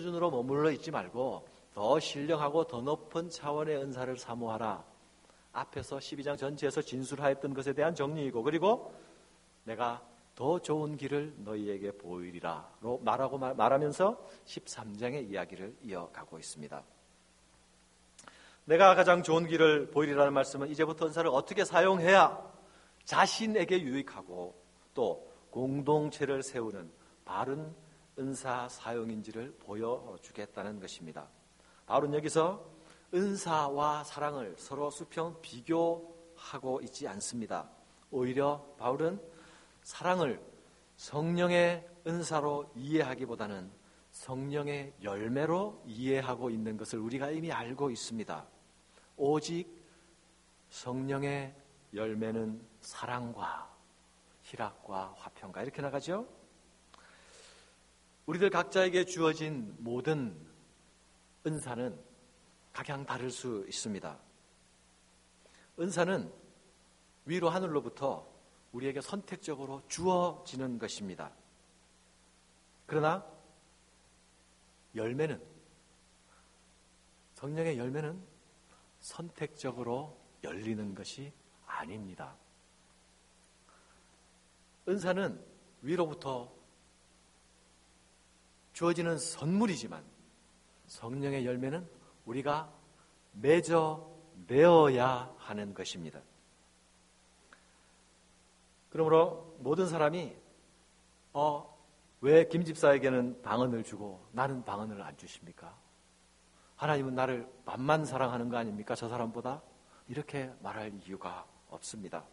수준으로 머물러 있지 말고 더 신령하고 더 높은 차원의 은사를 사모하라. 앞에서 12장 전체에서 진술하였던 것에 대한 정리이고, 그리고 내가 더 좋은 길을 너희에게 보이리라 말하면서 13장의 이야기를 이어가고 있습니다. 내가 가장 좋은 길을 보이리라는 말씀은 이제부터 은사를 어떻게 사용해야 자신에게 유익하고 또 공동체를 세우는 바른 은사 사용인지를 보여주겠다는 것입니다. 바울은 여기서 은사와 사랑을 서로 수평 비교하고 있지 않습니다. 오히려 바울은 사랑을 성령의 은사로 이해하기보다는 성령의 열매로 이해하고 있는 것을 우리가 이미 알고 있습니다. 오직 성령의 열매는 사랑과 희락과 화평과 이렇게 나가죠. 우리들 각자에게 주어진 모든 은사는 각양 다를 수 있습니다. 은사는 위로 하늘로부터 우리에게 선택적으로 주어지는 것입니다. 그러나 열매는, 성령의 열매는 선택적으로 열리는 것이 아닙니다. 은사는 위로부터 주어지는 선물이지만 성령의 열매는 우리가 맺어야 하는 것입니다. 그러므로 모든 사람이 왜 김 집사에게는 방언을 주고 나는 방언을 안 주십니까? 하나님은 나를 반만 사랑하는 거 아닙니까? 저 사람보다? 이렇게 말할 이유가 없습니다.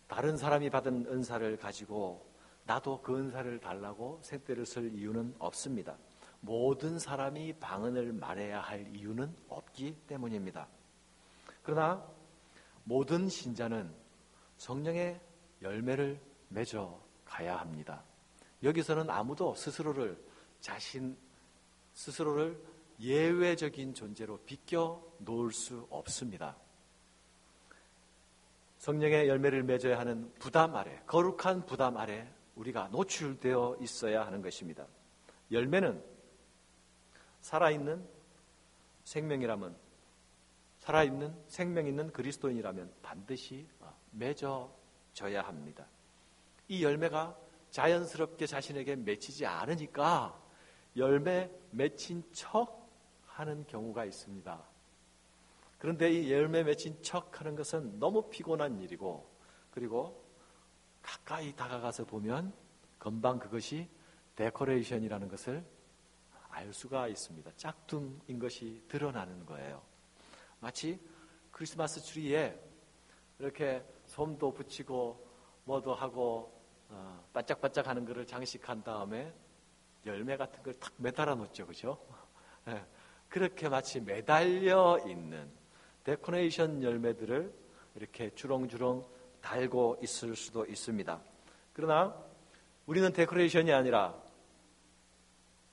다른 사람이 받은 은사를 가지고 나도 그 은사를 달라고 쇳대를 쓸 이유는 없습니다. 모든 사람이 방언을 말해야 할 이유는 없기 때문입니다. 그러나 모든 신자는 성령의 열매를 맺어 가야 합니다. 여기서는 아무도 스스로를 예외적인 존재로 비껴 놓을 수 없습니다. 성령의 열매를 맺어야 하는 부담 아래, 거룩한 부담 아래 우리가 노출되어 있어야 하는 것입니다. 열매는 살아있는 생명이라면, 살아있는 생명 있는 그리스도인이라면 반드시 맺어져야 합니다. 이 열매가 자연스럽게 자신에게 맺히지 않으니까 열매 맺힌 척 하는 경우가 있습니다. 그런데 이 열매 맺힌 척 하는 것은 너무 피곤한 일이고, 그리고 가까이 다가가서 보면 금방 그것이 데코레이션이라는 것을 알 수가 있습니다. 짝퉁인 것이 드러나는 거예요. 마치 크리스마스 트리에 이렇게 솜도 붙이고 뭐도 하고 반짝반짝 하는 것을 장식한 다음에 열매 같은 걸 탁 매달아 놓죠. 그죠? 그렇게 마치 매달려 있는 데코레이션 열매들을 이렇게 주렁주렁 달고 있을 수도 있습니다. 그러나 우리는 데코레이션이 아니라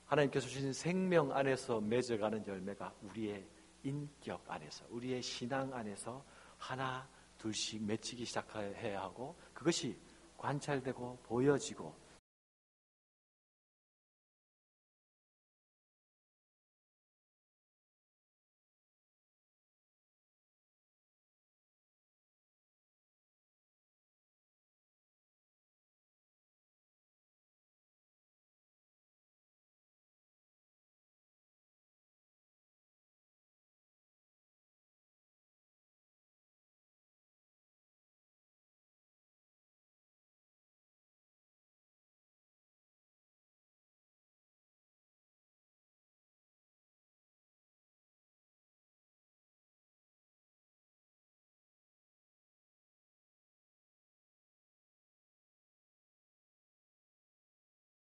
하나님께서 주신 생명 안에서 맺어가는 열매가 우리의 인격 안에서, 우리의 신앙 안에서 하나 둘씩 맺히기 시작해야 하고, 그것이 관찰되고 보여지고,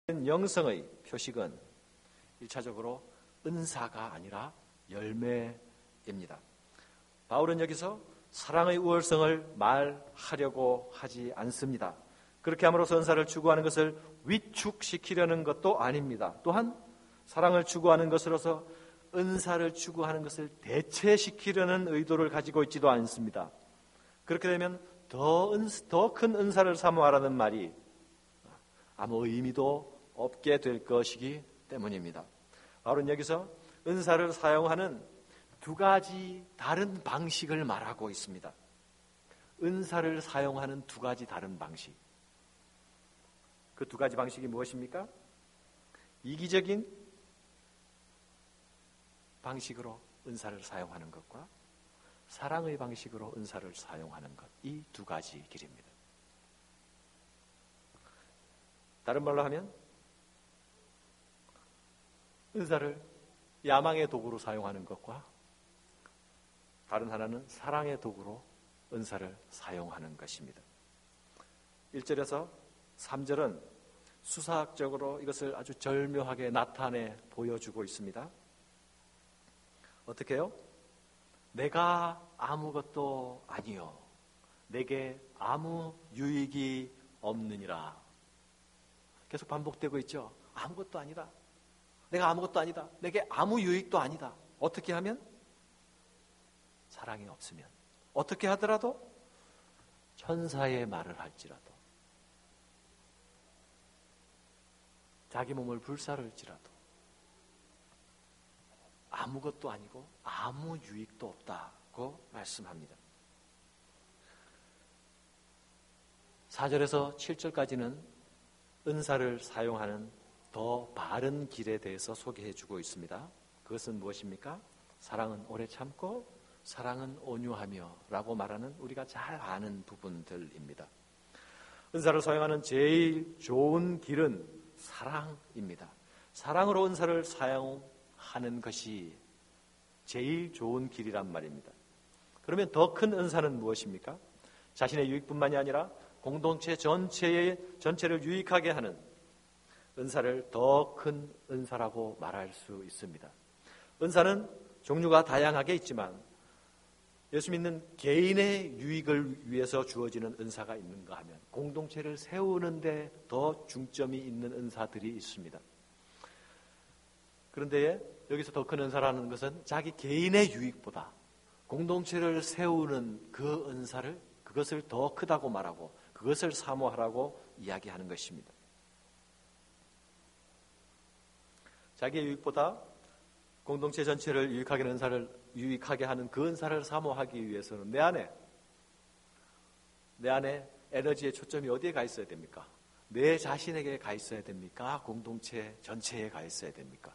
영성의 표식은 1차적으로 은사가 아니라 열매입니다. 바울은 여기서 사랑의 우월성을 말하려고 하지 않습니다. 그렇게 함으로써 은사를 추구하는 것을 위축시키려는 것도 아닙니다. 또한 사랑을 추구하는 것으로서 은사를 추구하는 것을 대체시키려는 의도를 가지고 있지도 않습니다. 그렇게 되면 더 큰 은사를 사모하라는 말이 아무 의미도 없게 될 것이기 때문입니다. 바울은 여기서 은사를 사용하는 두 가지 다른 방식을 말하고 있습니다. 은사를 사용하는 두 가지 다른 방식. 그 두 가지 방식이 무엇입니까? 이기적인 방식으로 은사를 사용하는 것과 사랑의 방식으로 은사를 사용하는 것, 이 두 가지 길입니다. 다른 말로 하면 은사를 야망의 도구로 사용하는 것과 다른 하나는 사랑의 도구로 은사를 사용하는 것입니다. 1절에서 3절은 수사학적으로 이것을 아주 절묘하게 나타내 보여주고 있습니다. 어떻게 해요? 내가 아무것도 아니요 내게 아무 유익이 없느니라. 계속 반복되고 있죠. 아무것도 아니다. 내가 아무것도 아니다. 내게 아무 유익도 아니다. 어떻게 하면? 사랑이 없으면. 어떻게 하더라도 천사의 말을 할지라도 자기 몸을 불사를지라도 아무것도 아니고 아무 유익도 없다고 말씀합니다. 4절에서 7절까지는 은사를 사용하는 더 바른 길에 대해서 소개해주고 있습니다. 그것은 무엇입니까? 사랑은 오래 참고 사랑은 온유하며 라고 말하는 우리가 잘 아는 부분들입니다. 은사를 사용하는 제일 좋은 길은 사랑입니다. 사랑으로 은사를 사용하는 것이 제일 좋은 길이란 말입니다. 그러면 더 큰 은사는 무엇입니까? 자신의 유익뿐만이 아니라 공동체 전체를 유익하게 하는 은사를 더 큰 은사라고 말할 수 있습니다. 은사는 종류가 다양하게 있지만 예수 믿는 개인의 유익을 위해서 주어지는 은사가 있는가 하면 공동체를 세우는 데 더 중점이 있는 은사들이 있습니다. 그런데 여기서 더 큰 은사라는 것은 자기 개인의 유익보다 공동체를 세우는 그 은사를 그것을 더 크다고 말하고 그것을 사모하라고 이야기하는 것입니다. 자기의 유익보다 공동체 전체를 유익하게 하는 그 은사를 사모하기 위해서는 내 안에 에너지의 초점이 어디에 가 있어야 됩니까? 내 자신에게 가 있어야 됩니까? 공동체 전체에 가 있어야 됩니까?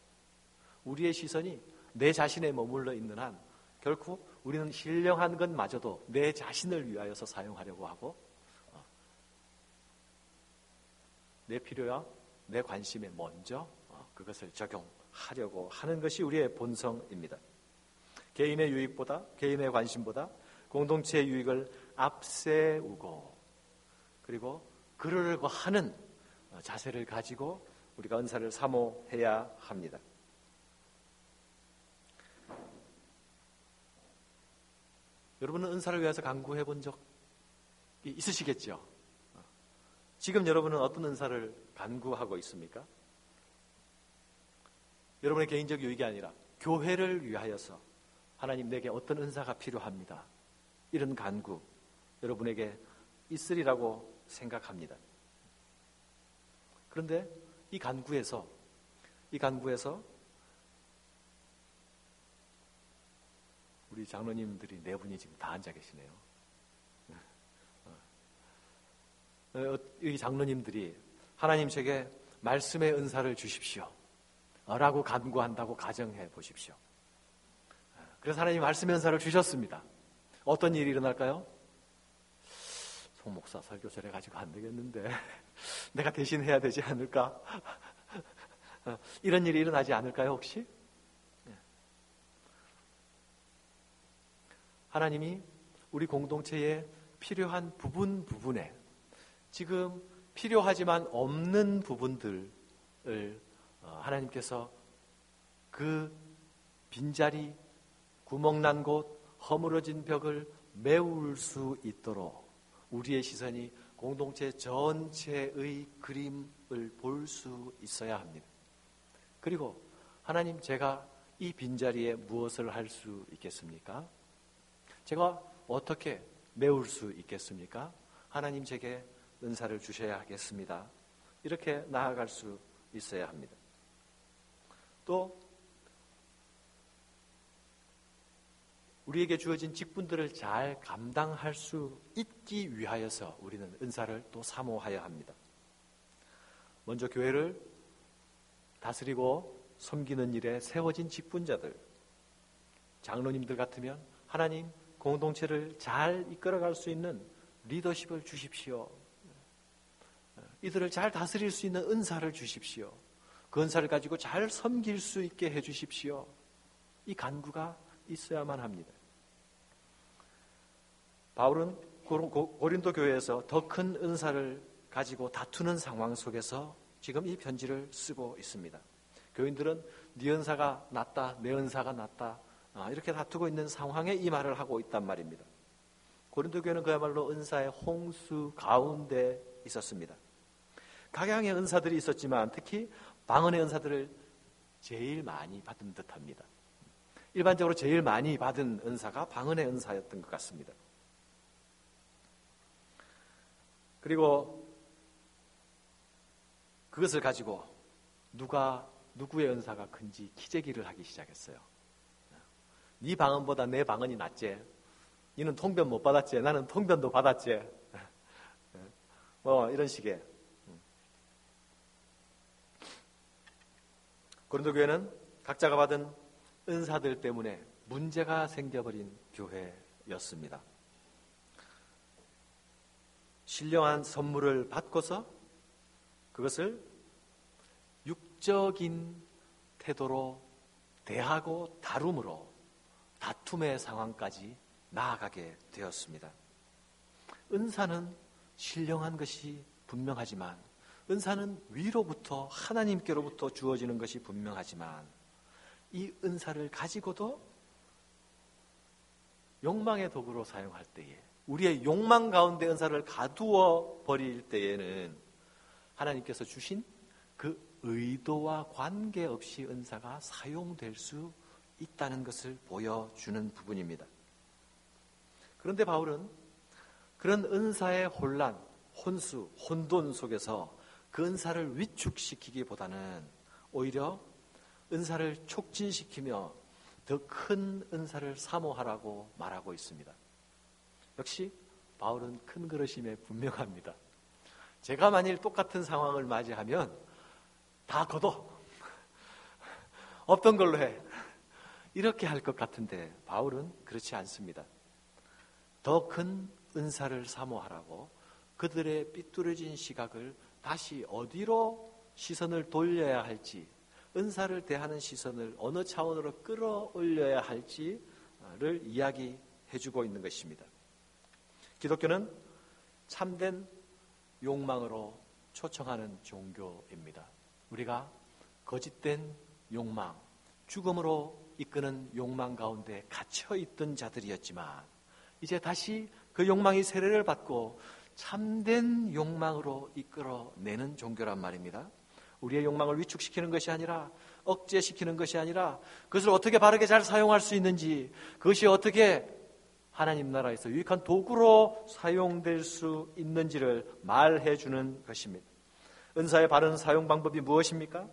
우리의 시선이 내 자신에 머물러 있는 한 결코 우리는 신령한 것마저도 내 자신을 위하여서 사용하려고 하고 내 필요와 내 관심에 먼저 그것을 적용하려고 하는 것이 우리의 본성입니다. 개인의 유익보다 개인의 관심보다 공동체의 유익을 앞세우고 그리고 그러려고 하는 자세를 가지고 우리가 은사를 사모해야 합니다. 여러분은 은사를 위해서 간구해 본 적이 있으시겠죠? 지금 여러분은 어떤 은사를 간구하고 있습니까? 여러분의 개인적 유익이 아니라 교회를 위하여서 하나님 내게 어떤 은사가 필요합니다. 이런 간구 여러분에게 있으리라고 생각합니다. 그런데 이 간구에서 우리 장로님들이 네 분이 지금 다 앉아 계시네요. 이 장로님들이 하나님 제게 말씀의 은사를 주십시오 라고 간구한다고 가정해 보십시오. 그래서 하나님 말씀의 은사를 주셨습니다. 어떤 일이 일어날까요? 송 목사 설교 잘해가지고 안 되겠는데 내가 대신 해야 되지 않을까? 이런 일이 일어나지 않을까요 혹시? 하나님이 우리 공동체에 필요한 부분에 지금 필요하지만 없는 부분들을 하나님께서 그 빈자리, 구멍난 곳, 허물어진 벽을 메울 수 있도록 우리의 시선이 공동체 전체의 그림을 볼 수 있어야 합니다. 그리고 하나님 제가 이 빈자리에 무엇을 할 수 있겠습니까? 제가 어떻게 메울 수 있겠습니까? 하나님 제게 은사를 주셔야 하겠습니다. 이렇게 나아갈 수 있어야 합니다. 또 우리에게 주어진 직분들을 잘 감당할 수 있기 위하여서 우리는 은사를 또 사모하여야 합니다. 먼저 교회를 다스리고 섬기는 일에 세워진 직분자들, 장로님들 같으면 하나님 공동체를 잘 이끌어갈 수 있는 리더십을 주십시오. 이들을 잘 다스릴 수 있는 은사를 주십시오. 그 은사를 가지고 잘 섬길 수 있게 해주십시오. 이 간구가 있어야만 합니다. 바울은 고린도 교회에서 더 큰 은사를 가지고 다투는 상황 속에서 지금 이 편지를 쓰고 있습니다. 교인들은 네 은사가 낫다, 내 은사가 낫다, 이렇게 다투고 있는 상황에 이 말을 하고 있단 말입니다. 고린도 교회는 그야말로 은사의 홍수 가운데 있었습니다. 각양의 은사들이 있었지만 특히 방언의 은사들을 제일 많이 받은 듯합니다. 일반적으로 제일 많이 받은 은사가 방언의 은사였던 것 같습니다. 그리고 그것을 가지고 누가 누구의 은사가 큰지 기재기를 하기 시작했어요. 네 방언보다 내 방언이 낫지. 너는 통변 못 받았지. 나는 통변도 받았지. 이런 식의. 고린도 교회는 각자가 받은 은사들 때문에 문제가 생겨버린 교회였습니다. 신령한 선물을 받고서 그것을 육적인 태도로 대하고 다룸으로 다툼의 상황까지 나아가게 되었습니다. 은사는 신령한 것이 분명하지만, 은사는 위로부터 하나님께로부터 주어지는 것이 분명하지만, 이 은사를 가지고도 욕망의 도구로 사용할 때에, 우리의 욕망 가운데 은사를 가두어 버릴 때에는 하나님께서 주신 그 의도와 관계없이 은사가 사용될 수 있다는 것을 보여주는 부분입니다. 그런데 바울은 그런 은사의 혼란, 혼수, 혼돈 속에서 그 은사를 위축시키기보다는 오히려 은사를 촉진시키며 더 큰 은사를 사모하라고 말하고 있습니다. 역시 바울은 큰 그릇임에 분명합니다. 제가 만일 똑같은 상황을 맞이하면 다 걷어. 없던 걸로 해. 이렇게 할 것 같은데 바울은 그렇지 않습니다. 더 큰 은사를 사모하라고 그들의 삐뚤어진 시각을 다시 어디로 시선을 돌려야 할지, 은사를 대하는 시선을 어느 차원으로 끌어올려야 할지를 이야기해주고 있는 것입니다. 기독교는 참된 욕망으로 초청하는 종교입니다. 우리가 거짓된 욕망, 죽음으로 이끄는 욕망 가운데 갇혀있던 자들이었지만 이제 다시 그 욕망이 세례를 받고 참된 욕망으로 이끌어내는 종교란 말입니다. 우리의 욕망을 위축시키는 것이 아니라, 억제시키는 것이 아니라, 그것을 어떻게 바르게 잘 사용할 수 있는지, 그것이 어떻게 하나님 나라에서 유익한 도구로 사용될 수 있는지를 말해주는 것입니다. 은사의 바른 사용 방법이 무엇입니까?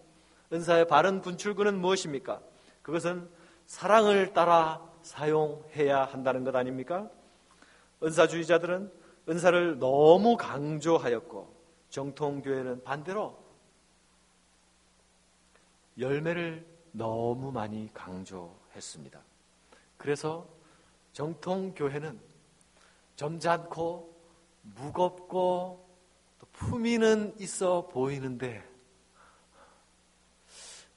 은사의 바른 분출구는 무엇입니까? 그것은 사랑을 따라 사용해야 한다는 것 아닙니까? 은사주의자들은 은사를 너무 강조하였고, 정통교회는 반대로 열매를 너무 많이 강조했습니다. 그래서 정통교회는 점잖고 무겁고 또 품위는 있어 보이는데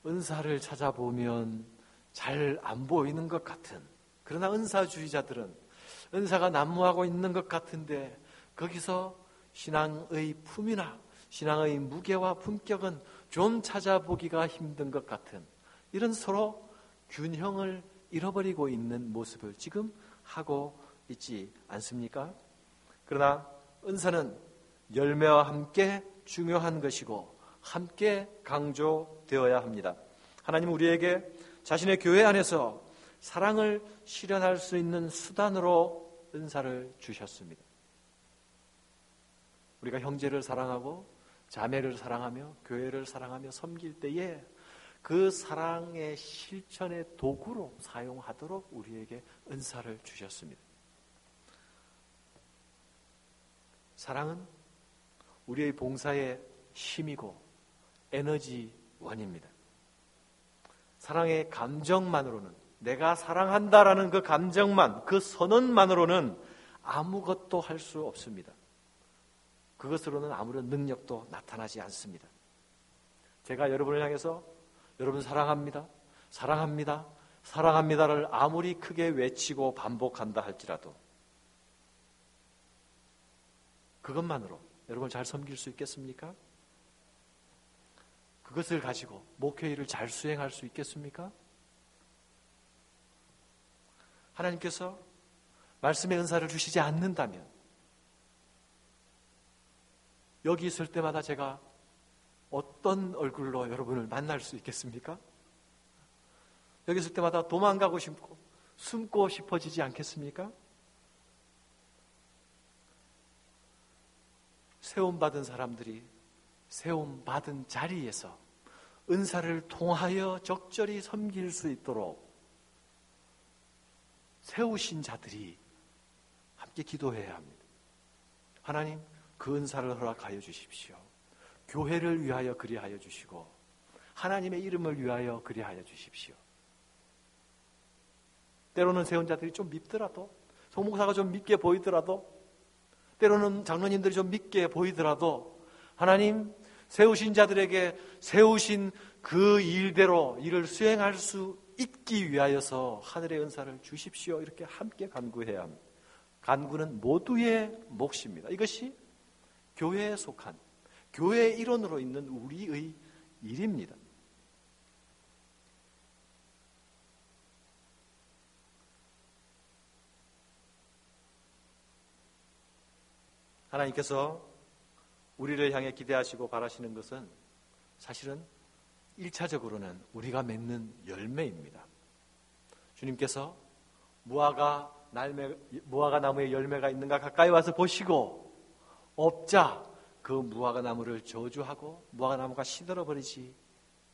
은사를 찾아보면 잘 안 보이는 것 같은, 그러나 은사주의자들은 은사가 난무하고 있는 것 같은데 거기서 신앙의 품이나 신앙의 무게와 품격은 좀 찾아보기가 힘든 것 같은, 이런 서로 균형을 잃어버리고 있는 모습을 지금 하고 있지 않습니까? 그러나 은사는 열매와 함께 중요한 것이고 함께 강조되어야 합니다. 하나님은 우리에게 자신의 교회 안에서 사랑을 실현할 수 있는 수단으로 은사를 주셨습니다. 우리가 형제를 사랑하고 자매를 사랑하며 교회를 사랑하며 섬길 때에 그 사랑의 실천의 도구로 사용하도록 우리에게 은사를 주셨습니다. 사랑은 우리의 봉사의 힘이고 에너지원입니다. 사랑의 감정만으로는, 내가 사랑한다라는 그 감정만, 그 선언만으로는 아무것도 할 수 없습니다. 그것으로는 아무런 능력도 나타나지 않습니다. 제가 여러분을 향해서 여러분 사랑합니다, 사랑합니다, 사랑합니다를 아무리 크게 외치고 반복한다 할지라도 그것만으로 여러분 잘 섬길 수 있겠습니까? 그것을 가지고 목회일을 잘 수행할 수 있겠습니까? 하나님께서 말씀의 은사를 주시지 않는다면 여기 있을 때마다 제가 어떤 얼굴로 여러분을 만날 수 있겠습니까? 여기 있을 때마다 도망가고 싶고 숨고 싶어지지 않겠습니까? 세움받은 사람들이 세움받은 자리에서 은사를 통하여 적절히 섬길 수 있도록 세우신 자들이 함께 기도해야 합니다. 하나님, 그 은사를 허락하여 주십시오. 교회를 위하여 그리하여 주시고 하나님의 이름을 위하여 그리하여 주십시오. 때로는 세운 자들이 좀 밉더라도, 송목사가 좀 밉게 보이더라도, 때로는 장로님들이 좀 밉게 보이더라도 하나님, 세우신 자들에게 세우신 그 일대로 일을 수행할 수 있기 위하여서 하늘의 은사를 주십시오. 이렇게 함께 간구해야 합니다. 간구는 모두의 몫입니다. 이것이 교회에 속한, 교회의 일원으로 있는 우리의 일입니다. 하나님께서 우리를 향해 기대하시고 바라시는 것은 사실은 1차적으로는 우리가 맺는 열매입니다. 주님께서 무화과 나무에 열매가 있는가 가까이 와서 보시고 없자 그 무화과 나무를 저주하고 무화과 나무가 시들어버리지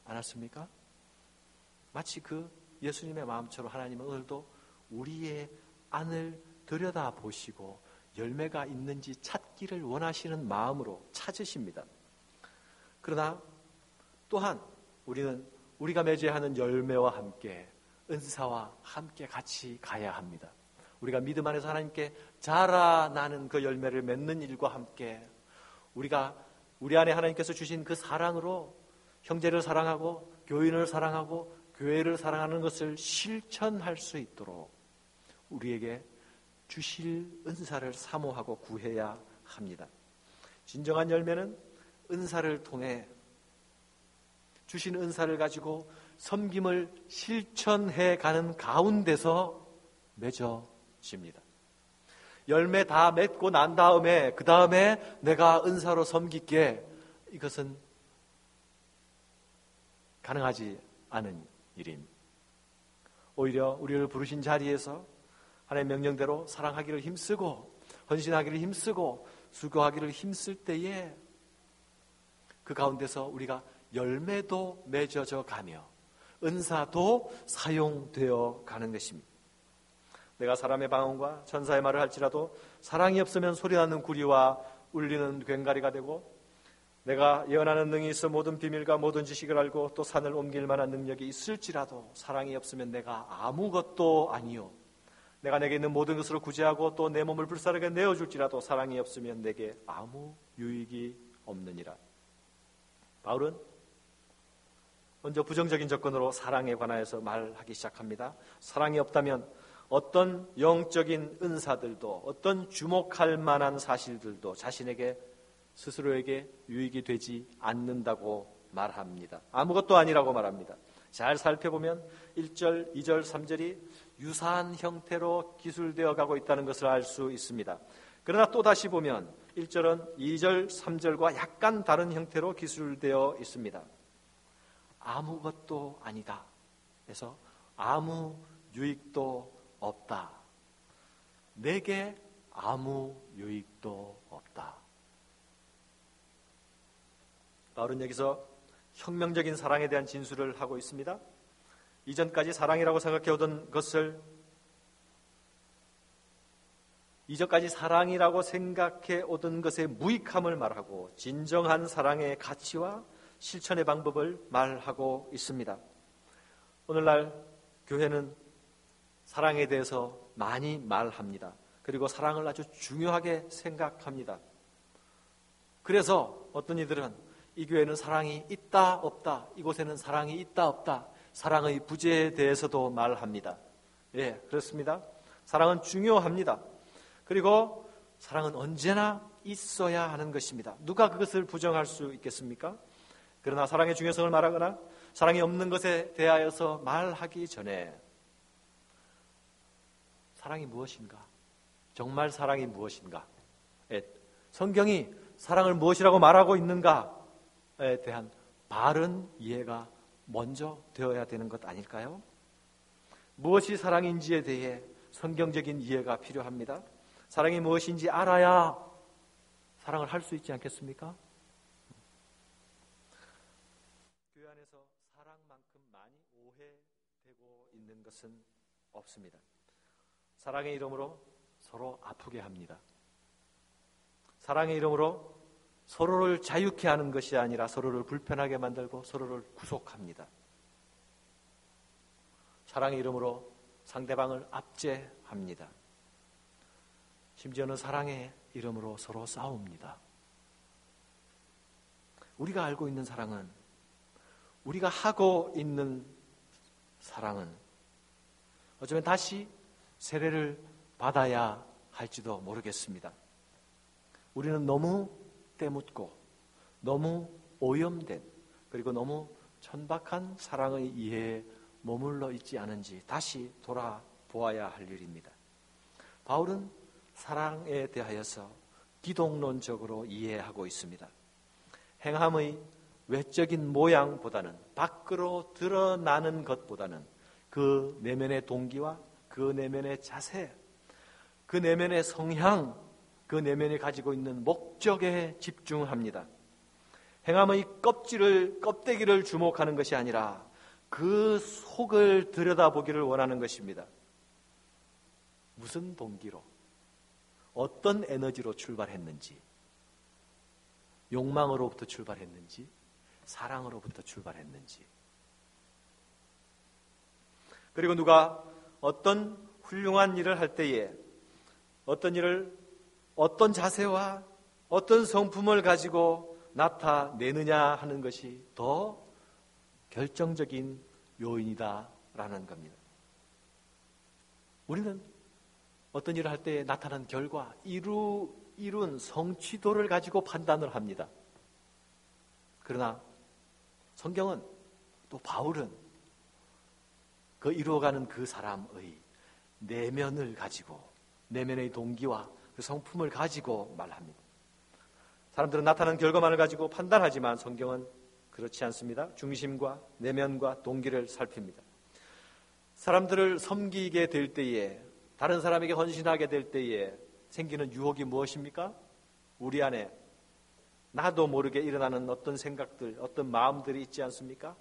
않았습니까? 마치 그 예수님의 마음처럼 하나님은 오늘도 우리의 안을 들여다보시고 열매가 있는지 찾기를 원하시는 마음으로 찾으십니다. 그러나 또한 우리는 우리가 맺어야 하는 열매와 함께 은사와 함께 같이 가야 합니다. 우리가 믿음 안에서 하나님께 자라나는 그 열매를 맺는 일과 함께 우리가 우리 안에 하나님께서 주신 그 사랑으로 형제를 사랑하고 교인을 사랑하고 교회를 사랑하는 것을 실천할 수 있도록 우리에게 주실 은사를 사모하고 구해야 합니다. 진정한 열매는 은사를 통해 주신 은사를 가지고 섬김을 실천해 가는 가운데서 맺어집니다. 열매 다 맺고 난 다음에 그 다음에 내가 은사로 섬길게, 이것은 가능하지 않은 일입니다. 오히려 우리를 부르신 자리에서 하나님의 명령대로 사랑하기를 힘쓰고 헌신하기를 힘쓰고 수고하기를 힘쓸 때에 그 가운데서 우리가 열매도 맺어져 가며 은사도 사용되어 가는 것입니다. 내가 사람의 방언과 천사의 말을 할지라도 사랑이 없으면 소리나는 구리와 울리는 괭가리가 되고, 내가 예언하는 능이 있어 모든 비밀과 모든 지식을 알고 또 산을 옮길 만한 능력이 있을지라도 사랑이 없으면 내가 아무것도 아니요, 내가 내게 있는 모든 것으로 구제하고 또 내 몸을 불사르게 내어줄지라도 사랑이 없으면 내게 아무 유익이 없느니라. 바울은 먼저 부정적인 조건으로 사랑에 관하여서 말하기 시작합니다. 사랑이 없다면 어떤 영적인 은사들도, 어떤 주목할 만한 사실들도 자신에게 스스로에게 유익이 되지 않는다고 말합니다. 아무것도 아니라고 말합니다. 잘 살펴보면 1절, 2절, 3절이 유사한 형태로 기술되어 가고 있다는 것을 알 수 있습니다. 그러나 또 다시 보면 1절은 2절, 3절과 약간 다른 형태로 기술되어 있습니다. 아무것도 아니다. 그래서 아무 유익도 없다. 내게 아무 유익도 없다. 바울은 여기서 혁명적인 사랑에 대한 진술을 하고 있습니다. 이전까지 사랑이라고 생각해 오던 것을 이전까지 사랑이라고 생각해 오던 것의 무익함을 말하고 진정한 사랑의 가치와 실천의 방법을 말하고 있습니다. 오늘날 교회는 사랑에 대해서 많이 말합니다. 그리고 사랑을 아주 중요하게 생각합니다. 그래서 어떤 이들은 이 교회는 사랑이 있다 없다, 이곳에는 사랑이 있다 없다, 사랑의 부재에 대해서도 말합니다. 예, 그렇습니다. 사랑은 중요합니다. 그리고 사랑은 언제나 있어야 하는 것입니다. 누가 그것을 부정할 수 있겠습니까? 그러나 사랑의 중요성을 말하거나 사랑이 없는 것에 대하여서 말하기 전에 사랑이 무엇인가? 정말 사랑이 무엇인가? 성경이 사랑을 무엇이라고 말하고 있는가에 대한 바른 이해가 먼저 되어야 되는 것 아닐까요? 무엇이 사랑인지에 대해 성경적인 이해가 필요합니다. 사랑이 무엇인지 알아야 사랑을 할 수 있지 않겠습니까? 교회 안에서 사랑만큼 많이 오해되고 있는 것은 없습니다. 사랑의 이름으로 서로 아프게 합니다. 사랑의 이름으로 서로를 자유케 하는 것이 아니라 서로를 불편하게 만들고 서로를 구속합니다. 사랑의 이름으로 상대방을 압제합니다. 심지어는 사랑의 이름으로 서로 싸웁니다. 우리가 알고 있는 사랑은, 우리가 하고 있는 사랑은 어쩌면 다시 세례를 받아야 할지도 모르겠습니다. 우리는 너무 때묻고 너무 오염된, 그리고 너무 천박한 사랑의 이해에 머물러 있지 않은지 다시 돌아보아야 할 일입니다. 바울은 사랑에 대하여서 기독론적으로 이해하고 있습니다. 행함의 외적인 모양보다는, 밖으로 드러나는 것보다는 그 내면의 동기와 그 내면의 자세, 그 내면의 성향, 그 내면이 가지고 있는 목적에 집중합니다. 행함의 껍데기를 주목하는 것이 아니라 그 속을 들여다보기를 원하는 것입니다. 무슨 동기로, 어떤 에너지로 출발했는지, 욕망으로부터 출발했는지, 사랑으로부터 출발했는지. 그리고 누가 어떤 훌륭한 일을 할 때에 어떤 자세와 어떤 성품을 가지고 나타내느냐 하는 것이 더 결정적인 요인이다라는 겁니다. 우리는 어떤 일을 할 때 나타난 결과, 이룬 성취도를 가지고 판단을 합니다. 그러나 성경은, 또 바울은 그 이루어가는 그 사람의 내면을 가지고, 내면의 동기와 그 성품을 가지고 말합니다. 사람들은 나타난 결과만을 가지고 판단하지만 성경은 그렇지 않습니다. 중심과 내면과 동기를 살핍니다. 사람들을 섬기게 될 때에, 다른 사람에게 헌신하게 될 때에 생기는 유혹이 무엇입니까? 우리 안에 나도 모르게 일어나는 어떤 생각들, 어떤 마음들이 있지 않습니까?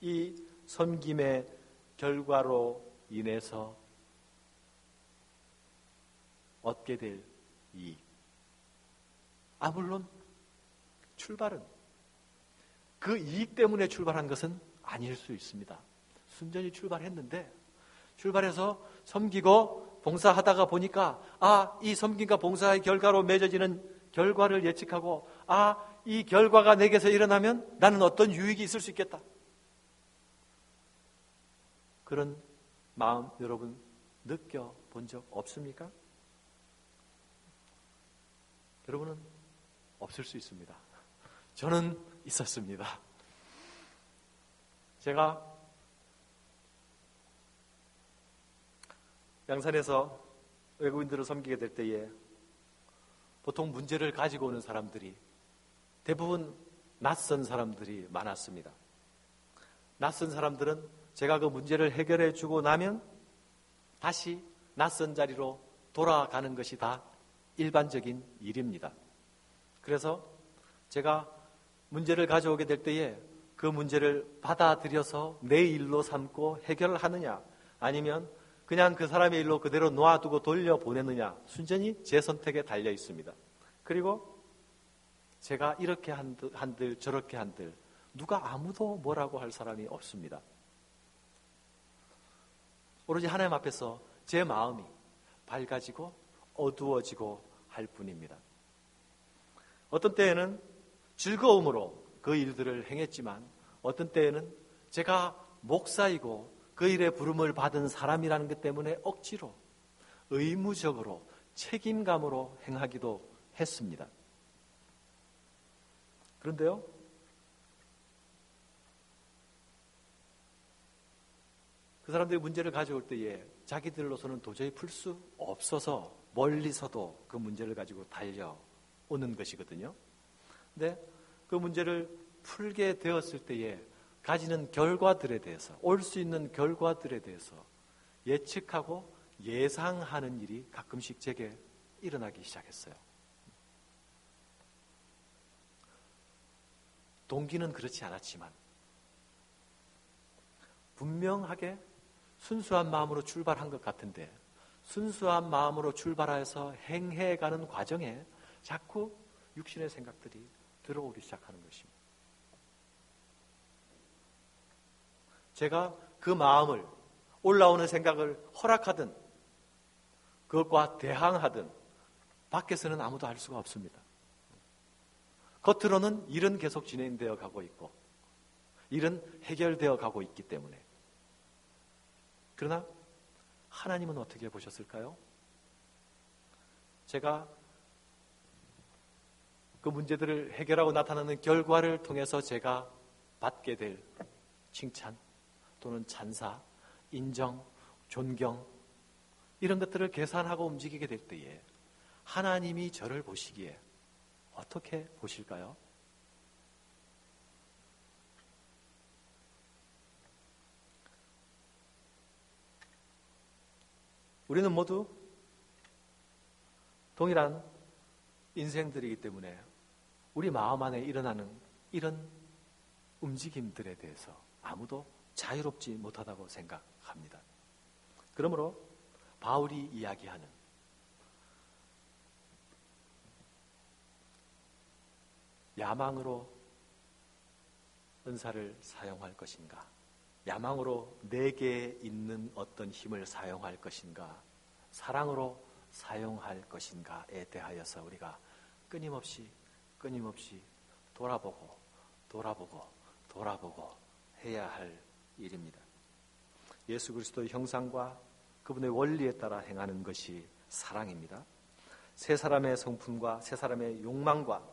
이 섬김의 결과로 인해서 얻게 될 이익. 물론 출발은, 그 이익 때문에 출발한 것은 아닐 수 있습니다. 순전히 출발했는데, 출발해서 섬기고 봉사하다가 보니까 이 섬김과 봉사의 결과로 맺어지는 결과를 예측하고 이 결과가 내게서 일어나면 나는 어떤 유익이 있을 수 있겠다. 그런 마음 여러분 느껴본 적 없습니까? 여러분은 없을 수 있습니다. 저는 있었습니다. 제가 양산에서 외국인들을 섬기게 될 때에 보통 문제를 가지고 오는 사람들이 대부분 낯선 사람들이 많았습니다. 낯선 사람들은 제가 그 문제를 해결해 주고 나면 다시 낯선 자리로 돌아가는 것이 다 일반적인 일입니다. 그래서 제가 문제를 가져오게 될 때에 그 그 문제를 받아들여서 내 일로 삼고 해결하느냐, 아니면 그냥 그 사람의 일로 그대로 놔두고 돌려보내느냐, 순전히 제 선택에 달려 있습니다. 그리고 제가 이렇게 한들 저렇게 한들 누가 아무도 뭐라고 할 사람이 없습니다. 오로지 하나님 앞에서 제 마음이 밝아지고 어두워지고 할 뿐입니다. 어떤 때에는 즐거움으로 그 일들을 행했지만 어떤 때에는 제가 목사이고 그 일에 부름을 받은 사람이라는 것 때문에 억지로 의무적으로 책임감으로 행하기도 했습니다. 그런데요, 그 사람들이 문제를 가져올 때에 자기들로서는 도저히 풀 수 없어서 멀리서도 그 문제를 가지고 달려오는 것이거든요. 근데 그 문제를 풀게 되었을 때에 가지는 결과들에 대해서, 올 수 있는 결과들에 대해서 예측하고 예상하는 일이 가끔씩 제게 일어나기 시작했어요. 동기는 그렇지 않았지만 분명하게 순수한 마음으로 출발한 것 같은데 순수한 마음으로 출발해서 행해가는 과정에 자꾸 육신의 생각들이 들어오기 시작하는 것입니다. 제가 그 마음을, 올라오는 생각을 허락하든 그것과 대항하든 밖에서는 아무도 알 수가 없습니다. 겉으로는 일은 계속 진행되어 가고 있고 일은 해결되어 가고 있기 때문에. 그러나 하나님은 어떻게 보셨을까요? 제가 그 문제들을 해결하고 나타나는 결과를 통해서 제가 받게 될 칭찬 또는 찬사, 인정, 존경, 이런 것들을 계산하고 움직이게 될 때에 하나님이 저를 보시기에 어떻게 보실까요? 우리는 모두 동일한 인생들이기 때문에 우리 마음 안에 일어나는 이런 움직임들에 대해서 아무도 자유롭지 못하다고 생각합니다. 그러므로 바울이 이야기하는 야망으로 은사를 사용할 것인가, 야망으로 내게 있는 어떤 힘을 사용할 것인가, 사랑으로 사용할 것인가에 대하여서 우리가 끊임없이 돌아보고 해야 할 일입니다. 예수 그리스도의 형상과 그분의 원리에 따라 행하는 것이 사랑입니다. 세 사람의 성품과 세 사람의 욕망과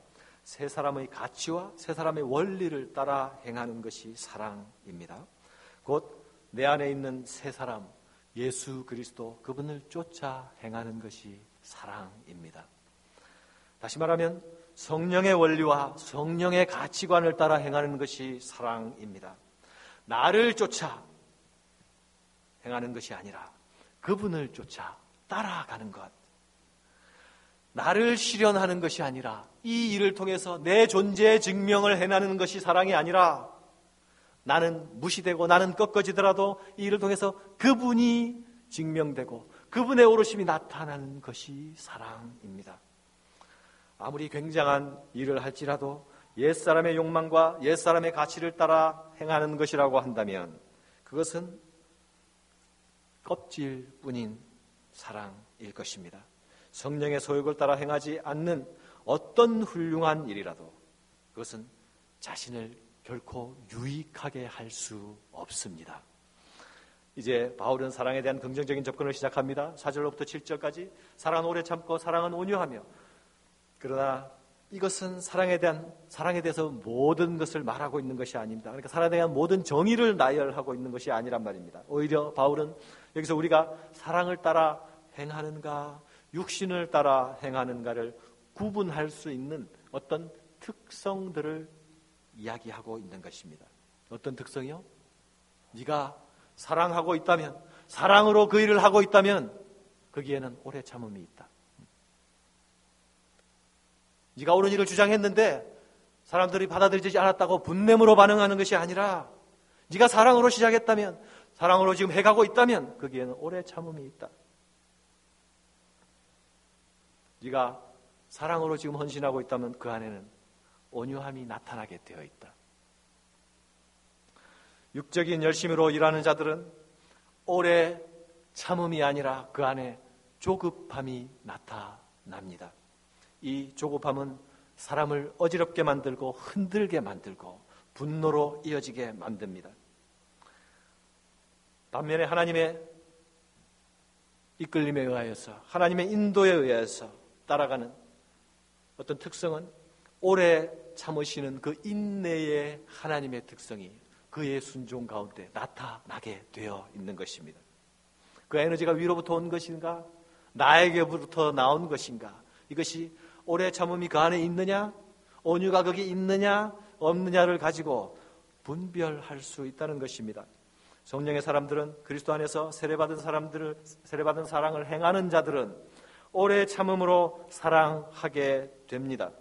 세 사람의 가치와 세 사람의 원리를 따라 행하는 것이 사랑입니다. 곧 내 안에 있는 세 사람, 예수 그리스도 그분을 쫓아 행하는 것이 사랑입니다. 다시 말하면 성령의 원리와 성령의 가치관을 따라 행하는 것이 사랑입니다. 나를 쫓아 행하는 것이 아니라 그분을 쫓아 따라가는 것, 나를 실현하는 것이 아니라 이 일을 통해서 내 존재 증명을 해내는 것이 사랑이 아니라 나는 무시되고 나는 꺾어지더라도 이 일을 통해서 그분이 증명되고 그분의 오르심이 나타나는 것이 사랑입니다. 아무리 굉장한 일을 할지라도 옛사람의 욕망과 옛사람의 가치를 따라 행하는 것이라고 한다면 그것은 껍질뿐인 사랑일 것입니다. 성령의 소욕을 따라 행하지 않는 어떤 훌륭한 일이라도 그것은 자신을 결코 유익하게 할 수 없습니다. 이제 바울은 사랑에 대한 긍정적인 접근을 시작합니다. 4절로부터 7절까지 사랑은 오래 참고 사랑은 온유하며, 그러나 이것은 사랑에 대해서 모든 것을 말하고 있는 것이 아닙니다. 그러니까 사랑에 대한 모든 정의를 나열하고 있는 것이 아니란 말입니다. 오히려 바울은 여기서 우리가 사랑을 따라 행하는가 육신을 따라 행하는가를 구분할 수 있는 어떤 특성들을 이야기하고 있는 것입니다. 어떤 특성이요? 네가 사랑하고 있다면, 사랑으로 그 일을 하고 있다면 거기에는 오래 참음이 있다. 네가 옳은 일을 주장했는데 사람들이 받아들이지 않았다고 분냄으로 반응하는 것이 아니라 네가 사랑으로 시작했다면, 사랑으로 지금 해가고 있다면 거기에는 오래 참음이 있다. 네가 사랑으로 지금 헌신하고 있다면 그 안에는 온유함이 나타나게 되어 있다. 육적인 열심으로 일하는 자들은 오래 참음이 아니라 그 안에 조급함이 나타납니다. 이 조급함은 사람을 어지럽게 만들고 흔들게 만들고 분노로 이어지게 만듭니다. 반면에 하나님의 이끌림에 의하여서, 하나님의 인도에 의해서 따라가는 어떤 특성은 오래 참으시는 그 인내의 하나님의 특성이 그의 순종 가운데 나타나게 되어 있는 것입니다. 그 에너지가 위로부터 온 것인가, 나에게부터 나온 것인가, 이것이 오래 참음이 그 안에 있느냐, 온유가 거기 있느냐 없느냐를 가지고 분별할 수 있다는 것입니다. 성령의 사람들은, 그리스도 안에서 세례받은 사랑을 행하는 자들은 오래 참음으로 사랑하게 됩니다.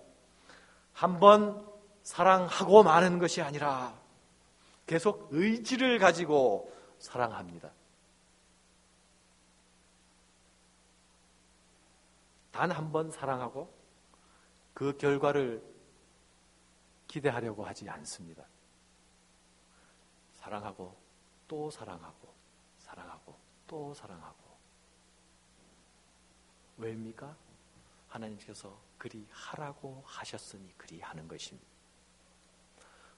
한번 사랑하고 마는 것이 아니라 계속 의지를 가지고 사랑합니다. 단 한 번 사랑하고 그 결과를 기대하려고 하지 않습니다. 사랑하고 또 사랑하고 사랑하고 또 사랑하고. 왜입니까? 하나님께서 그리 하라고 하셨으니 그리 하는 것입니다.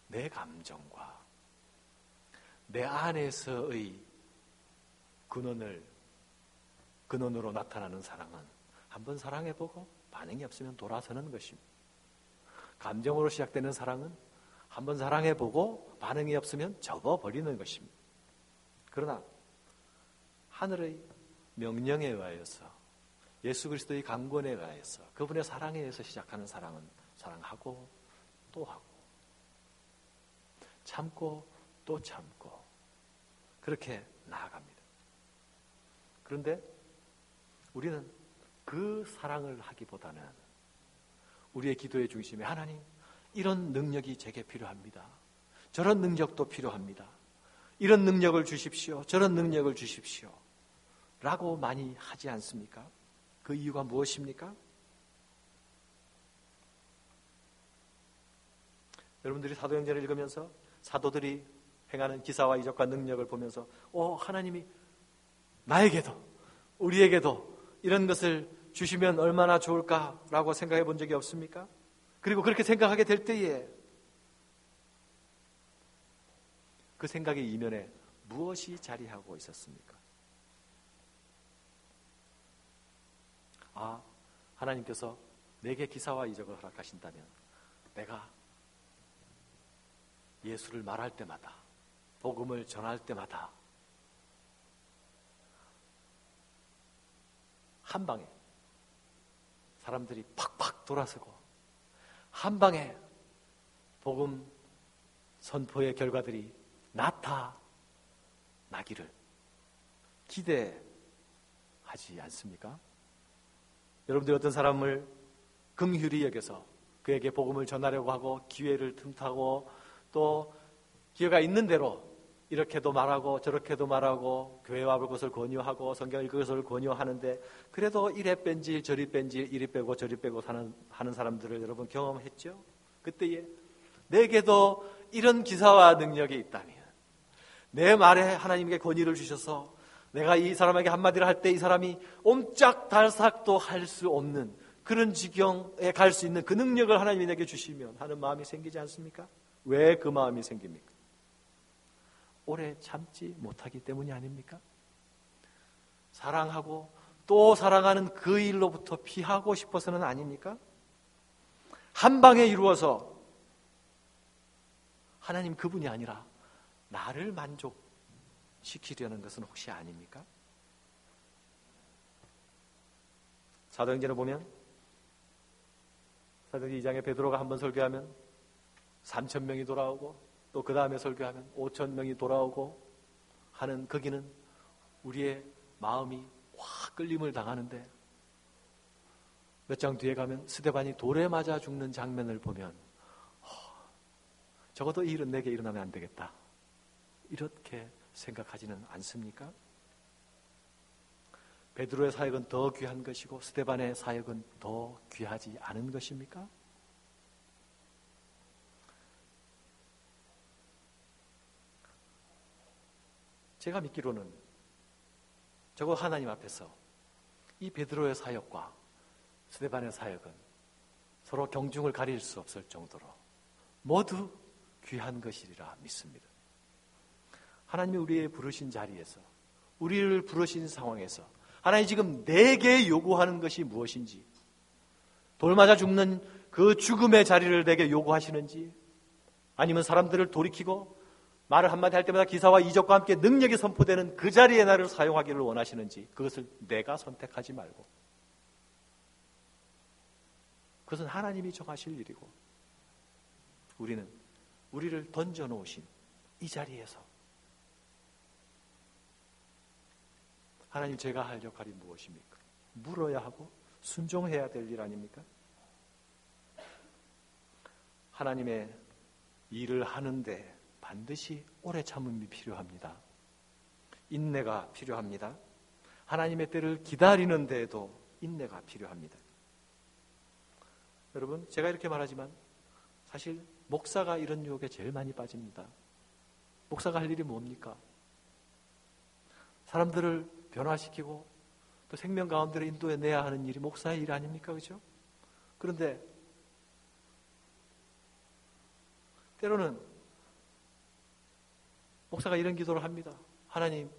내 감정과 내 안에서의 근원으로 나타나는 사랑은 한번 사랑해보고 반응이 없으면 돌아서는 것입니다. 감정으로 시작되는 사랑은 한번 사랑해보고 반응이 없으면 접어버리는 것입니다. 그러나 하늘의 명령에 의하여서, 예수 그리스도의 강권에 의하여서, 그분의 사랑에 의해서 시작하는 사랑은 사랑하고 또 하고, 참고 또 참고, 그렇게 나아갑니다. 그런데 우리는 그 사랑을 하기보다는 우리의 기도의 중심에, 하나님, 이런 능력이 제게 필요합니다. 저런 능력도 필요합니다. 이런 능력을 주십시오. 저런 능력을 주십시오. 라고 많이 하지 않습니까? 그 이유가 무엇입니까? 여러분들이 사도행전을 읽으면서 사도들이 행하는 기사와 이적과 능력을 보면서 하나님이 나에게도, 우리에게도 이런 것을 주시면 얼마나 좋을까라고 생각해 본 적이 없습니까? 그리고 그렇게 생각하게 될 때에 그 생각의 이면에 무엇이 자리하고 있었습니까? 하나님께서 내게 기사와 이적을 허락하신다면 내가 예수를 말할 때마다, 복음을 전할 때마다 한 방에 사람들이 팍팍 돌아서고 한 방에 복음 선포의 결과들이 나타나기를 기대하지 않습니까? 여러분들이 어떤 사람을 긍휼히 여겨서 그에게 복음을 전하려고 하고 기회를 틈타고 또 기회가 있는 대로 이렇게도 말하고 저렇게도 말하고 교회 와볼 것을 권유하고 성경 읽을 것을 권유하는데 그래도 이래 뺀질 저리 뺀질 이리 빼고 저리 빼고 하는 사람들을 여러분 경험했죠? 그때에 내게도 이런 기사와 능력이 있다면, 내 말에 하나님께 권위를 주셔서 내가 이 사람에게 한마디를 할 때 이 사람이 옴짝달싹도 할 수 없는 그런 지경에 갈 수 있는 그 능력을 하나님이 내게 주시면 하는 마음이 생기지 않습니까? 왜 그 마음이 생깁니까? 오래 참지 못하기 때문이 아닙니까? 사랑하고 또 사랑하는 그 일로부터 피하고 싶어서는 아닙니까? 한 방에 이루어서 하나님 그분이 아니라 나를 만족시키려는 것은 혹시 아닙니까? 사도행전을 보면 사도행전 2장에 베드로가 한번 설교하면 3,000명이 돌아오고 또 그 다음에 설교하면 5,000명이 돌아오고 하는, 거기는 우리의 마음이 확 끌림을 당하는데 몇 장 뒤에 가면 스데반이 돌에 맞아 죽는 장면을 보면 적어도 이 일은 내게 일어나면 안 되겠다. 이렇게 생각하지는 않습니까? 베드로의 사역은 더 귀한 것이고 스데반의 사역은 더 귀하지 않은 것입니까? 제가 믿기로는 적어도 하나님 앞에서 이 베드로의 사역과 스데반의 사역은 서로 경중을 가릴 수 없을 정도로 모두 귀한 것이리라 믿습니다. 하나님이 우리의 부르신 자리에서, 우리를 부르신 상황에서 하나님 지금 내게 요구하는 것이 무엇인지, 돌 맞아 죽는 그 죽음의 자리를 내게 요구하시는지, 아니면 사람들을 돌이키고 말을 한마디 할 때마다 기사와 이적과 함께 능력이 선포되는 그 자리에 나를 사용하기를 원하시는지, 그것을 내가 선택하지 말고 그것은 하나님이 정하실 일이고, 우리는 우리를 던져놓으신 이 자리에서 하나님, 제가 할 역할이 무엇입니까? 물어야 하고 순종해야 될 일 아닙니까? 하나님의 일을 하는데 반드시 오래 참음이 필요합니다. 인내가 필요합니다. 하나님의 때를 기다리는 데에도 인내가 필요합니다. 여러분, 제가 이렇게 말하지만 사실 목사가 이런 유혹에 제일 많이 빠집니다. 목사가 할 일이 뭡니까? 사람들을 변화시키고 또 생명 가운데로 인도해내야 하는 일이 목사의 일 아닙니까? 그렇죠? 그런데 때로는 목사가 이런 기도를 합니다. 하나님,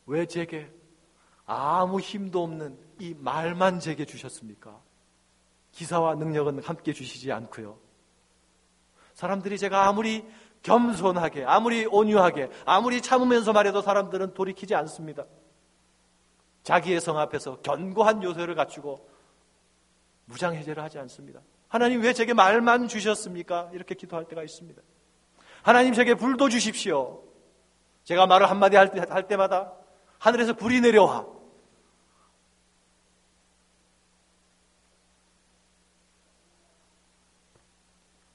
왜 제게 아무 힘도 없는 이 말만 제게 주셨습니까? 기사와 능력은 함께 주시지 않고요. 사람들이 제가 아무리 겸손하게, 아무리 온유하게, 아무리 참으면서 말해도 사람들은 돌이키지 않습니다. 자기의 성 앞에서 견고한 요새를 갖추고 무장해제를 하지 않습니다. 하나님, 왜 제게 말만 주셨습니까? 이렇게 기도할 때가 있습니다. 하나님, 제게 불도 주십시오. 제가 말을 한마디 할 때마다 하늘에서 불이 내려와.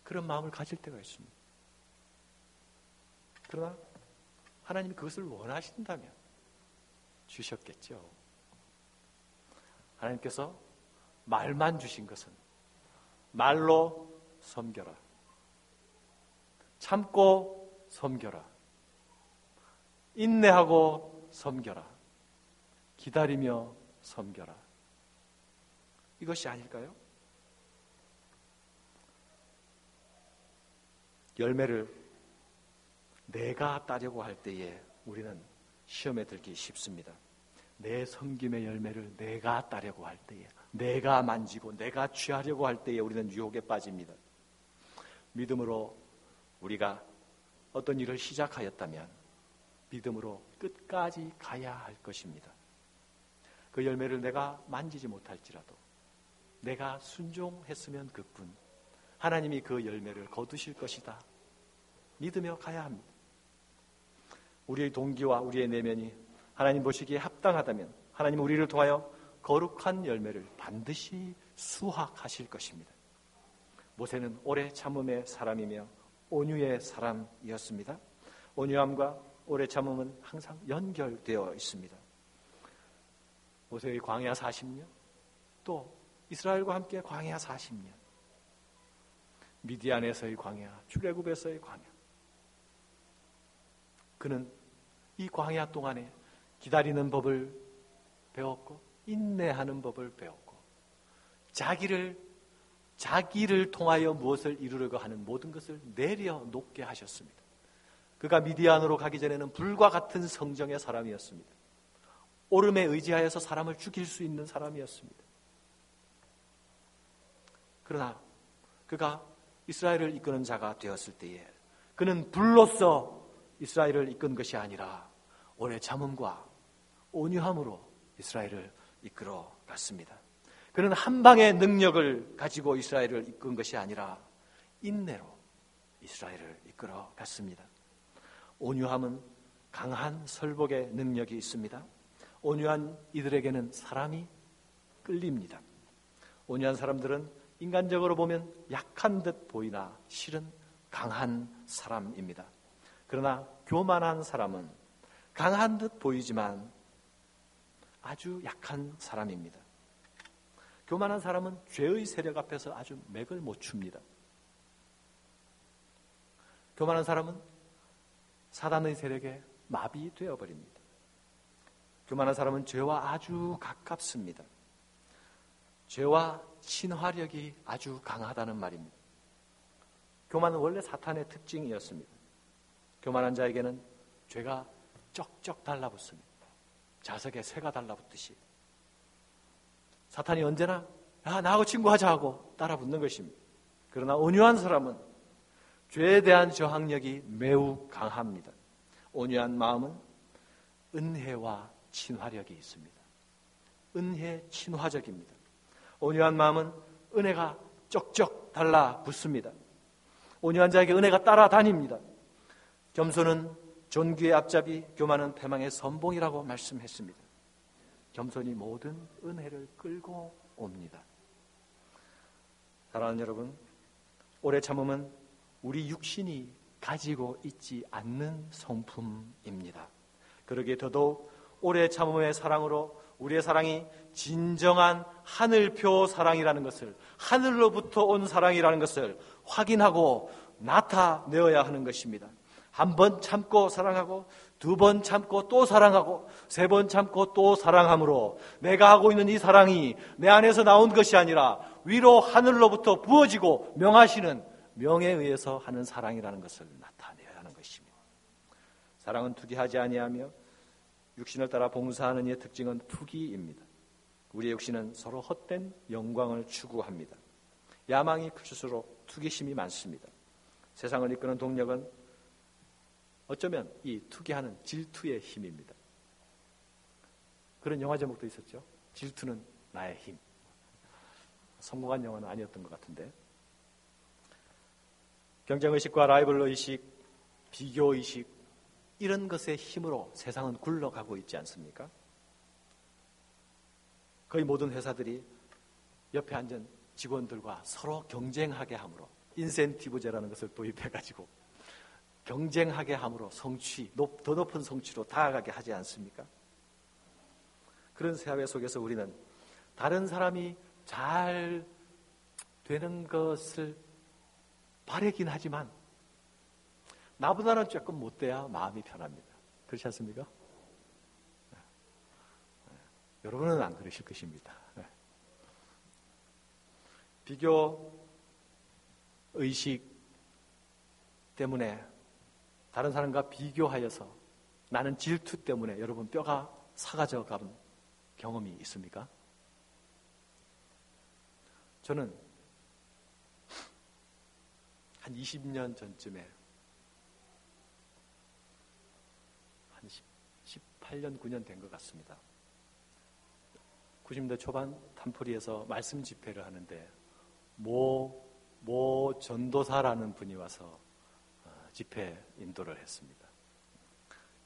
그런 마음을 가질 때가 있습니다. 그러나 하나님이 그것을 원하신다면 주셨겠죠. 하나님께서 말만 주신 것은 말로 섬겨라, 참고 섬겨라, 인내하고 섬겨라, 기다리며 섬겨라. 이것이 아닐까요? 열매를 내가 따려고 할 때에 우리는 시험에 들기 쉽습니다. 내 섬김의 열매를 내가 따려고 할 때에, 내가 만지고 내가 취하려고 할 때에 우리는 유혹에 빠집니다. 믿음으로 우리가 어떤 일을 시작하였다면 믿음으로 끝까지 가야 할 것입니다. 그 열매를 내가 만지지 못할지라도 내가 순종했으면 그뿐 하나님이 그 열매를 거두실 것이다 믿으며 가야 합니다. 우리의 동기와 우리의 내면이 하나님 보시기에 합당하다면 하나님은 우리를 통하여 거룩한 열매를 반드시 수확하실 것입니다. 모세는 오래 참음의 사람이며 온유의 사람이었습니다. 온유함과 오래 참음은 항상 연결되어 있습니다. 모세의 광야 40년, 또 이스라엘과 함께 광야 40년, 미디안에서의 광야, 출애굽에서의 광야. 그는 이 광야 동안에 기다리는 법을 배웠고 인내하는 법을 배웠고 자기를 통하여 무엇을 이루려고 하는 모든 것을 내려놓게 하셨습니다. 그가 미디안으로 가기 전에는 불과 같은 성정의 사람이었습니다. 오름에 의지하여서 사람을 죽일 수 있는 사람이었습니다. 그러나 그가 이스라엘을 이끄는 자가 되었을 때에 그는 불로써 이스라엘을 이끈 것이 아니라 오래 참음과 온유함으로 이스라엘을 이끌어 갔습니다. 그는 한 방의 능력을 가지고 이스라엘을 이끈 것이 아니라 인내로 이스라엘을 이끌어 갔습니다. 온유함은 강한 설복의 능력이 있습니다. 온유한 이들에게는 사람이 끌립니다. 온유한 사람들은 인간적으로 보면 약한 듯 보이나 실은 강한 사람입니다. 그러나 교만한 사람은 강한 듯 보이지만 아주 약한 사람입니다. 교만한 사람은 죄의 세력 앞에서 아주 맥을 못 춥니다. 교만한 사람은 사단의 세력에 마비되어 버립니다. 교만한 사람은 죄와 아주 가깝습니다. 죄와 친화력이 아주 강하다는 말입니다. 교만은 원래 사탄의 특징이었습니다. 교만한 자에게는 죄가 쩍쩍 달라붙습니다. 자석에 새가 달라붙듯이. 사탄이 언제나 나하고 친구하자 하고 따라붙는 것입니다. 그러나 온유한 사람은 죄에 대한 저항력이 매우 강합니다. 온유한 마음은 은혜와 친화력이 있습니다. 은혜 친화적입니다. 온유한 마음은 은혜가 쩍쩍 달라붙습니다. 온유한 자에게 은혜가 따라다닙니다. 겸손은 존귀의 앞잡이, 교만은 패망의 선봉이라고 말씀했습니다. 겸손이 모든 은혜를 끌고 옵니다. 사랑하는 여러분, 오래 참음은 우리 육신이 가지고 있지 않는 성품입니다. 그러기에 더더욱 오래 참음의 사랑으로 우리의 사랑이 진정한 하늘표 사랑이라는 것을, 하늘로부터 온 사랑이라는 것을 확인하고 나타내어야 하는 것입니다. 한 번 참고 사랑하고, 두 번 참고 또 사랑하고, 세 번 참고 또 사랑함으로 내가 하고 있는 이 사랑이 내 안에서 나온 것이 아니라 위로 하늘로부터 부어지고 명하시는 명에 의해서 하는 사랑이라는 것을 나타내야 하는 것입니다. 사랑은 투기하지 아니하며 육신을 따라 봉사하는 이의 특징은 투기입니다. 우리의 육신은 서로 헛된 영광을 추구합니다. 야망이 클수록 투기심이 많습니다. 세상을 이끄는 동력은 어쩌면 이 투기하는 질투의 힘입니다. 그런 영화 제목도 있었죠. 질투는 나의 힘. 성공한 영화는 아니었던 것 같은데. 경쟁의식과 라이벌의식, 비교의식, 이런 것의 힘으로 세상은 굴러가고 있지 않습니까? 거의 모든 회사들이 옆에 앉은 직원들과 서로 경쟁하게 함으로 인센티브제라는 것을 도입해가지고 경쟁하게 함으로 성취, 더 높은 성취로 다가가게 하지 않습니까? 그런 사회 속에서 우리는 다른 사람이 잘 되는 것을 바라긴 하지만 나보다는 조금 못돼야 마음이 편합니다. 그렇지 않습니까? 여러분은 안 그러실 것입니다. 비교 의식 때문에 다른 사람과 비교하여서 나는 질투 때문에 여러분 뼈가 사가져 가는 경험이 있습니까? 저는 한 20년 전쯤에 한 18년, 9년 된 것 같습니다. 90년대 초반 탄포리에서 말씀 집회를 하는데 모 전도사라는 분이 와서 집회 인도를 했습니다.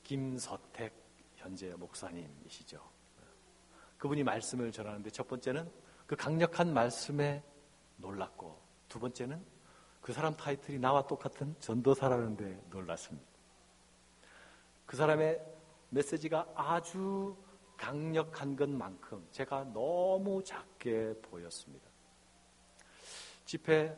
김서택 현재 목사님이시죠. 그분이 말씀을 전하는데 첫 번째는 그 강력한 말씀에 놀랐고, 두 번째는 그 사람 타이틀이 나와 똑같은 전도사라는 데 놀랐습니다. 그 사람의 메시지가 아주 강력한 것만큼 제가 너무 작게 보였습니다. 집회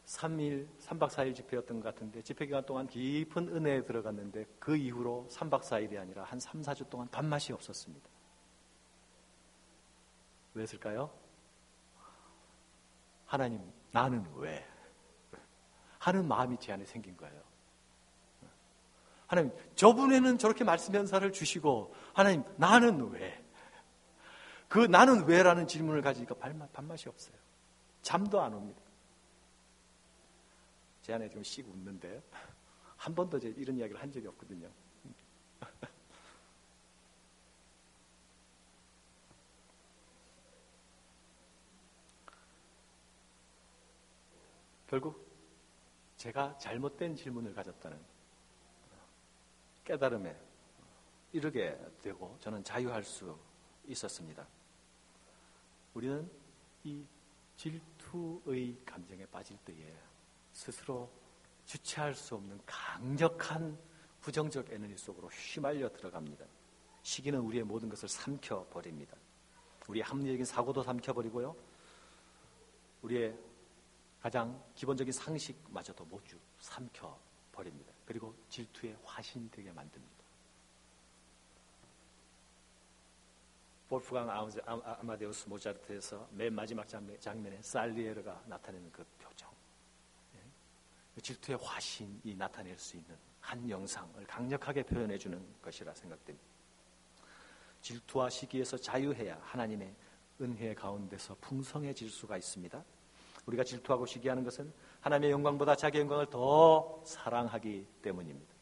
3박 4일 집회였던 것 같은데 집회 기간 동안 깊은 은혜에 들어갔는데 그 이후로 3박 4일이 아니라 한 3, 4주 동안 밥맛이 없었습니다. 왜였을까요? 하나님, 나는 왜? 하는 마음이 제 안에 생긴 거예요. 하나님, 저분에는 저렇게 말씀 연사를 주시고 하나님, 나는 왜? 그 나는 왜라는 질문을 가지니까 밥맛이 없어요. 잠도 안 옵니다. 제 안에 좀 씩 웃는데 한 번도 이런 이야기를 한 적이 없거든요. 결국 제가 잘못된 질문을 가졌다는 깨달음에 이르게 되고 저는 자유할 수 있었습니다. 우리는 이 질투의 감정에 빠질 때에 스스로 주체할 수 없는 강력한 부정적 에너지 속으로 휘말려 들어갑니다. 시기는 우리의 모든 것을 삼켜버립니다. 우리의 합리적인 사고도 삼켜버리고요, 우리의 가장 기본적인 상식마저도 모두 삼켜버립니다. 그리고 질투의 화신이 되게 만듭니다. 볼프강 아마데우스 모차르트에서 맨 마지막 장면에 살리에르가 나타내는 그 표정, 질투의 화신이 나타낼 수 있는 한 영상을 강력하게 표현해주는 것이라 생각됩니다. 질투와 시기에서 자유해야 하나님의 은혜 가운데서 풍성해질 수가 있습니다. 우리가 질투하고 시기하는 것은 하나님의 영광보다 자기 영광을 더 사랑하기 때문입니다.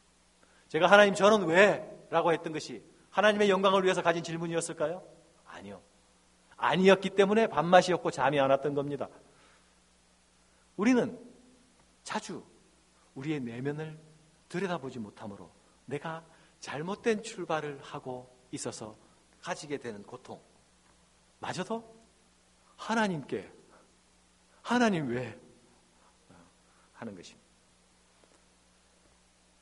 제가 하나님 저는 왜? 라고 했던 것이 하나님의 영광을 위해서 가진 질문이었을까요? 아니요. 아니었기 때문에 밥맛이었고 잠이 안 왔던 겁니다. 우리는 자주 우리의 내면을 들여다보지 못하므로 내가 잘못된 출발을 하고 있어서 가지게 되는 고통 마저도 하나님께 하나님 왜? 하는 것입니다.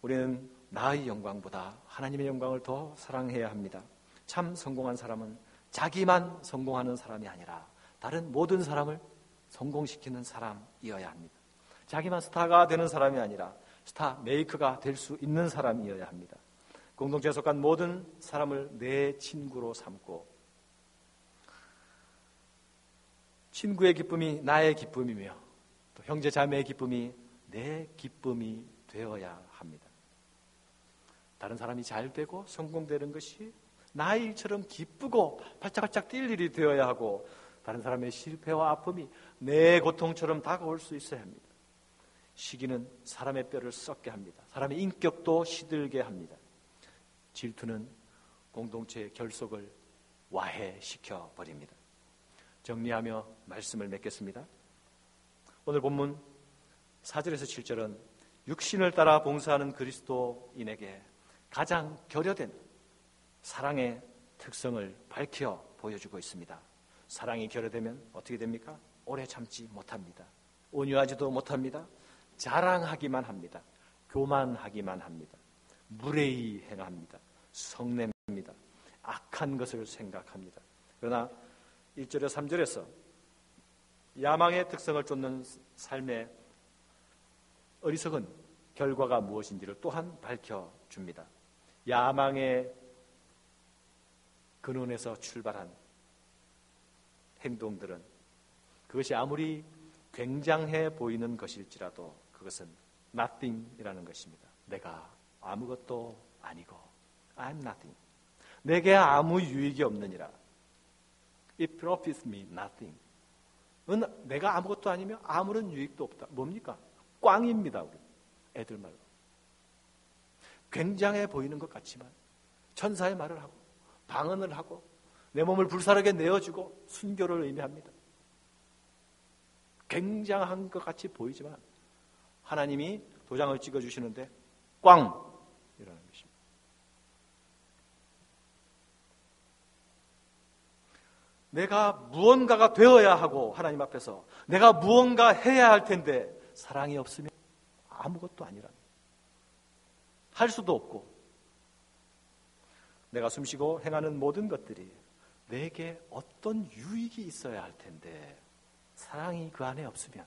우리는 나의 영광보다 하나님의 영광을 더 사랑해야 합니다. 참 성공한 사람은 자기만 성공하는 사람이 아니라 다른 모든 사람을 성공시키는 사람이어야 합니다. 자기만 스타가 되는 사람이 아니라 스타 메이커가 될 수 있는 사람이어야 합니다. 공동체에 속한 모든 사람을 내 친구로 삼고 친구의 기쁨이 나의 기쁨이며 또 형제 자매의 기쁨이 내 기쁨이 되어야 합니다. 다른 사람이 잘 되고 성공되는 것이 나의 일처럼 기쁘고 발짝발짝 뛸 일이 되어야 하고 다른 사람의 실패와 아픔이 내 고통처럼 다가올 수 있어야 합니다. 시기는 사람의 뼈를 썩게 합니다. 사람의 인격도 시들게 합니다. 질투는 공동체의 결속을 와해시켜 버립니다. 정리하며 말씀을 맺겠습니다. 오늘 본문 4절에서 7절은 육신을 따라 봉사하는 그리스도인에게 가장 결여된 사랑의 특성을 밝혀 보여주고 있습니다. 사랑이 결여되면 어떻게 됩니까? 오래 참지 못합니다. 온유하지도 못합니다. 자랑하기만 합니다. 교만하기만 합니다. 무례히 행합니다. 성냅니다. 악한 것을 생각합니다. 그러나 1절에서 3절에서 야망의 특성을 쫓는 삶의 어리석은 결과가 무엇인지를 또한 밝혀줍니다. 야망의 근원에서 출발한 행동들은 그것이 아무리 굉장해 보이는 것일지라도 그것은 nothing이라는 것입니다. 내가 아무것도 아니고 I'm nothing. 내게 아무 유익이 없느니라. It profits me nothing. 내가 아무것도 아니면 아무런 유익도 없다. 뭡니까? 꽝입니다. 우리 애들 말로. 굉장해 보이는 것 같지만 천사의 말을 하고 방언을 하고 내 몸을 불사르게 내어주고 순교를 의미합니다. 굉장한 것 같이 보이지만 하나님이 도장을 찍어주시는데 꽝! 이라는 것입니다. 내가 무언가가 되어야 하고 하나님 앞에서 내가 무언가 해야 할 텐데 사랑이 없으면 아무것도 아니라 할 수도 없고 내가 숨쉬고 행하는 모든 것들이 내게 어떤 유익이 있어야 할 텐데 사랑이 그 안에 없으면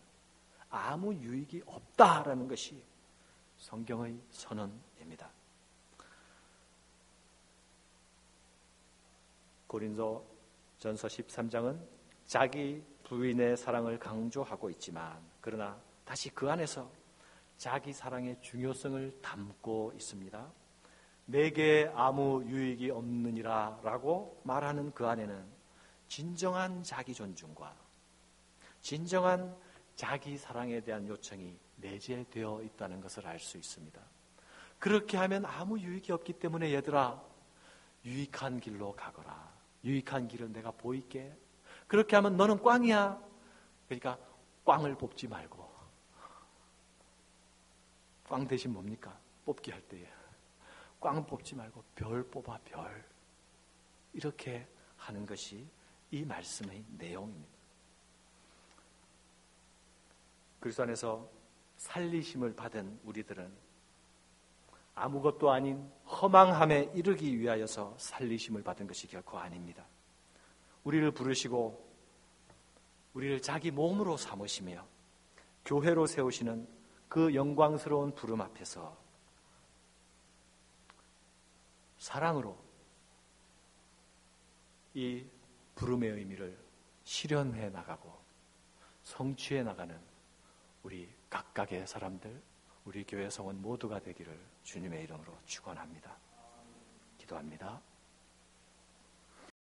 아무 유익이 없다라는 것이 성경의 선언입니다. 고린도전서 13장은 자기 부인의 사랑을 강조하고 있지만 그러나 다시 그 안에서 자기 사랑의 중요성을 담고 있습니다. 내게 아무 유익이 없느니라 라고 말하는 그 안에는 진정한 자기 존중과 진정한 자기 사랑에 대한 요청이 내재되어 있다는 것을 알 수 있습니다. 그렇게 하면 아무 유익이 없기 때문에 얘들아 유익한 길로 가거라. 유익한 길을 내가 보일게. 그렇게 하면 너는 꽝이야. 그러니까 꽝을 뽑지 말고 꽝 대신 뭡니까? 뽑기 할 때에 꽝 뽑지 말고 별 뽑아 별. 이렇게 하는 것이 이 말씀의 내용입니다. 그리스도 안에서 살리심을 받은 우리들은 아무것도 아닌 허망함에 이르기 위하여서 살리심을 받은 것이 결코 아닙니다. 우리를 부르시고 우리를 자기 몸으로 삼으시며 교회로 세우시는 그 영광스러운 부름 앞에서 사랑으로 이 부름의 의미를 실현해 나가고 성취해 나가는 우리 각각의 사람들, 우리 교회 성원 모두가 되기를 주님의 이름으로 축원합니다. 기도합니다.